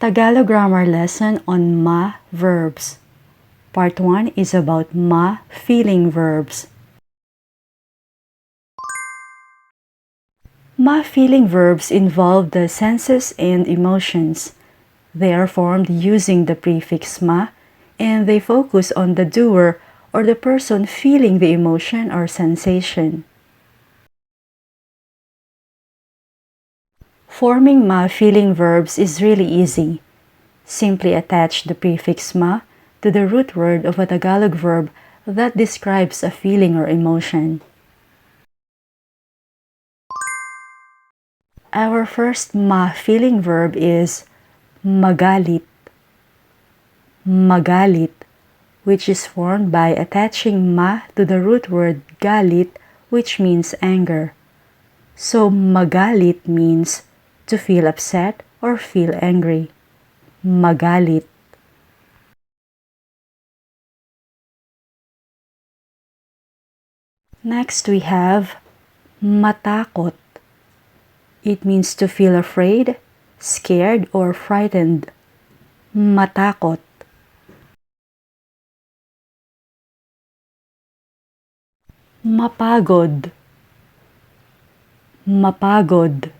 Tagalog grammar lesson on MA Verbs. Part 1 is about MA Feeling Verbs. MA Feeling Verbs involve the senses and emotions. They are formed using the prefix MA, and they focus on the doer or the person feeling the emotion or sensation. Forming MA feeling verbs is really easy. Simply attach the prefix MA to the root word of a Tagalog verb that describes a feeling or emotion. Our first MA feeling verb is magalit. Magalit, which is formed by attaching MA to the root word galit, which means anger. So magalit means to feel upset or feel angry. Magalit. Next we have matakot. It means to feel afraid, scared, or frightened. Matakot. Mapagod. Mapagod.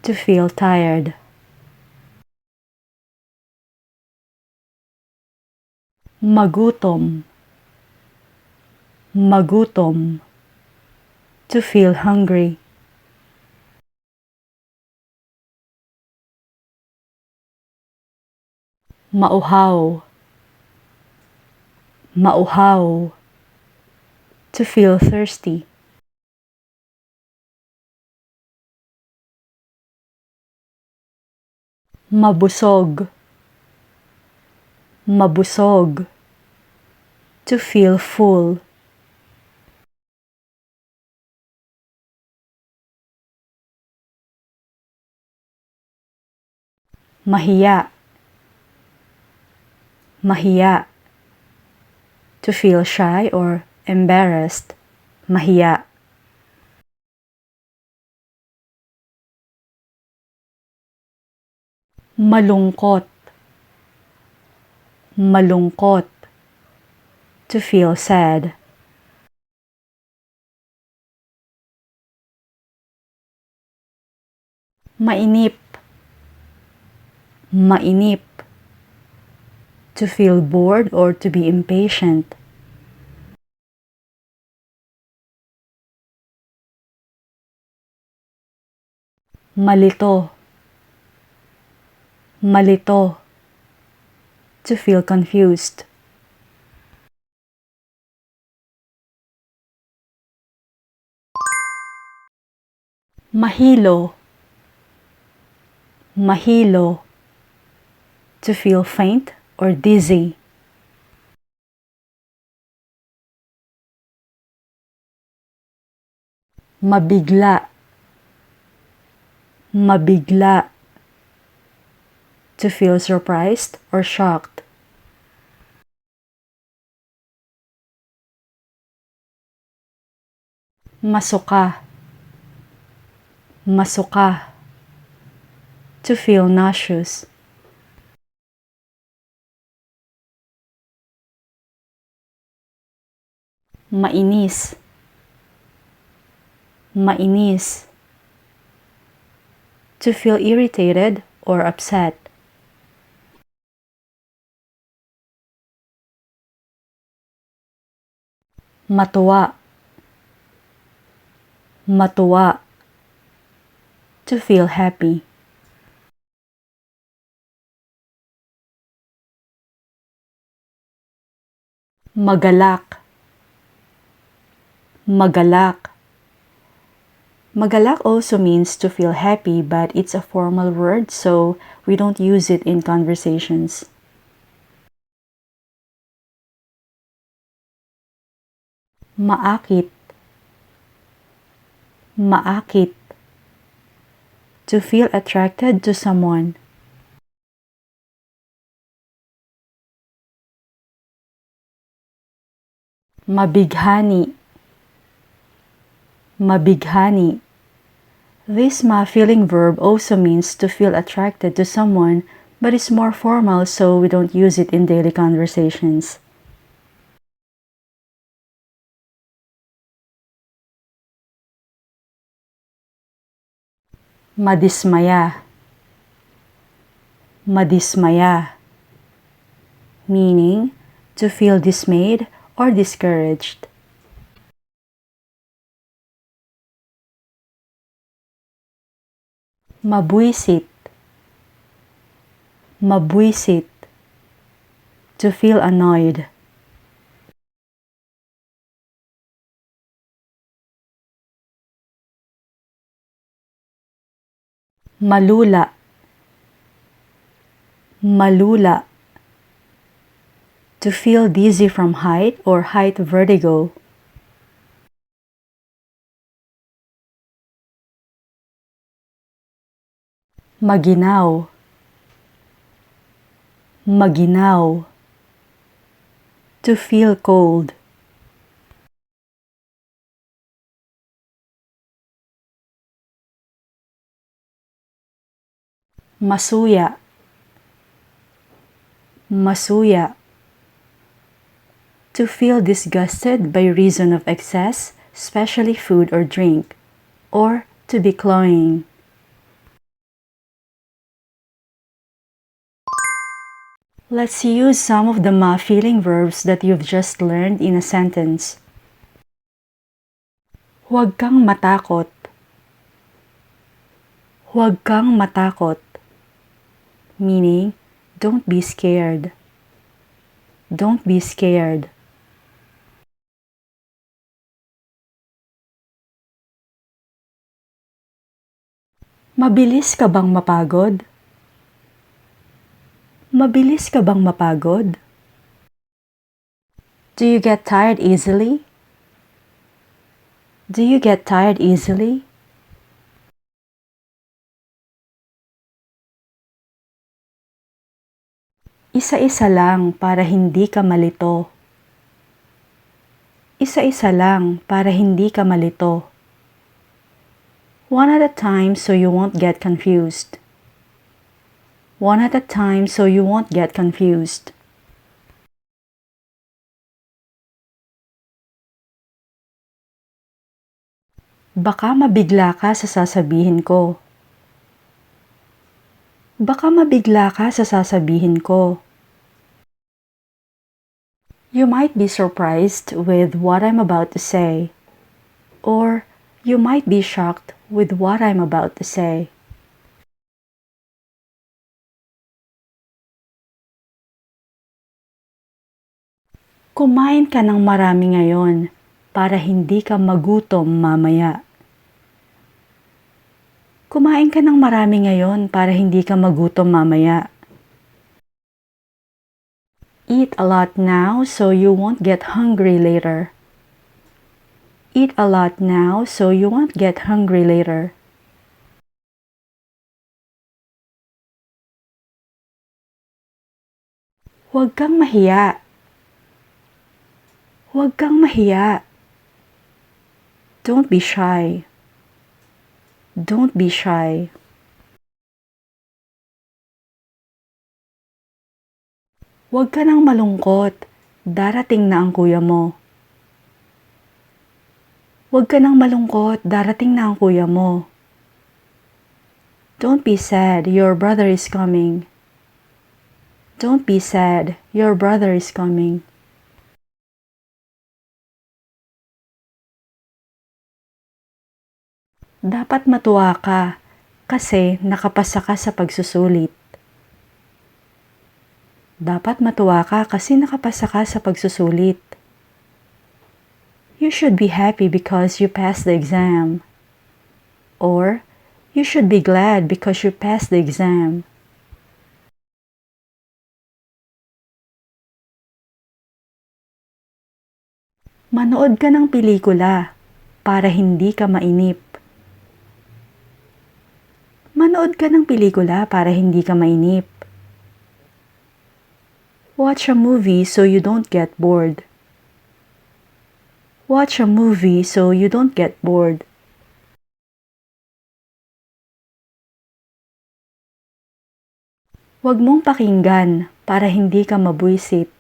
To feel tired. Magutom. Magutom. To feel hungry. Mauhaw. Mauhaw. To feel thirsty. Mabusog. Mabusog. To feel full. Mahiya. Mahiya. To feel shy or embarrassed. Mahiya. Malungkot. Malungkot. To feel sad. Mainip. Mainip. To feel bored or to be impatient. Malito. Malito. To feel confused. Mahilo. Mahilo. To feel faint or dizzy. Mabigla. Mabigla. To feel surprised or shocked. Masuka. Masuka. To feel nauseous. Mainis. Mainis. To feel irritated or upset. Matuwa. Matuwa. To feel happy. Magalak. Magalak. Magalak also means to feel happy, but it's a formal word, so we don't use it in conversations. Maakit. Maakit. To feel attracted to someone. Mabighani. Mabighani. This ma feeling verb also means to feel attracted to someone but it's more formal so we don't use it in daily conversations. Madismaya. Madismaya. Meaning to feel dismayed or discouraged. Mabuwisit. Mabuwisit. To feel annoyed. Malula. Malula. To feel dizzy from height or height vertigo. Maginaw. Maginaw. To feel cold. Masuya. Masuya. To feel disgusted by reason of excess, especially food or drink, or to be cloying. Let's use some of the feeling verbs that you've just learned in a sentence. Huwag kang matakot. Huwag kang matakot. Meaning, don't be scared. Don't be scared. Mabilis ka bang mapagod? Mabilis ka bang mapagod? Do you get tired easily? Do you get tired easily? Isa-isa lang para hindi ka malito. Isa-isa lang para hindi ka malito. One at a time so you won't get confused. One at a time so you won't get confused. Baka mabigla ka sa sasabihin ko. Baka mabigla ka sa sasabihin ko. You might be surprised with what I'm about to say. Or you might be shocked with what I'm about to say. Kumain ka ng marami ngayon para hindi ka magutom mamaya. Kumain ka ng marami ngayon para hindi ka magutom mamaya. Eat a lot now so you won't get hungry later. Eat a lot now so you won't get hungry later. Huwag kang mahiya. Huwag kang mahiya. Don't be shy. Don't be shy. Huwag ka nang malungkot. Darating na ang kuya mo. Huwag ka nang malungkot. Darating na ang kuya mo. Don't be sad. Your brother is coming. Don't be sad. Your brother is coming. Dapat matuwa ka kasi nakapasa ka sa pagsusulit. Dapat matuwa ka kasi nakapasa ka sa pagsusulit. You should be happy because you passed the exam. Or, you should be glad because you passed the exam. Manood ka ng pelikula para hindi ka mainip. Manood ka ng pelikula para hindi ka mainip. Watch a movie so you don't get bored. Watch a movie so you don't get bored. Huwag mong pakinggan para hindi ka mabuwisit.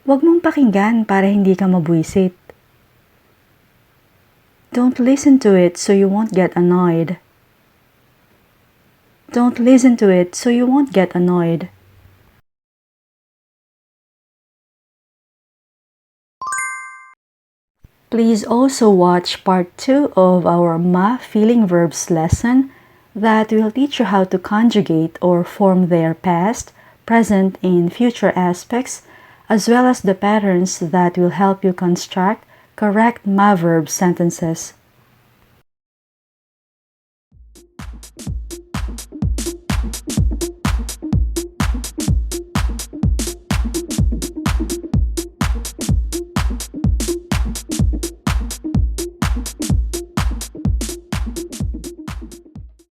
Huwag mong pakinggan para hindi ka mabuwisit. Don't listen to it so you won't get annoyed. Don't listen to it so you won't get annoyed. Please also watch part 2 of our Feeling Verbs lesson that will teach you how to conjugate or form their past, present, and future aspects, as well as the patterns that will help you construct correct verb sentences.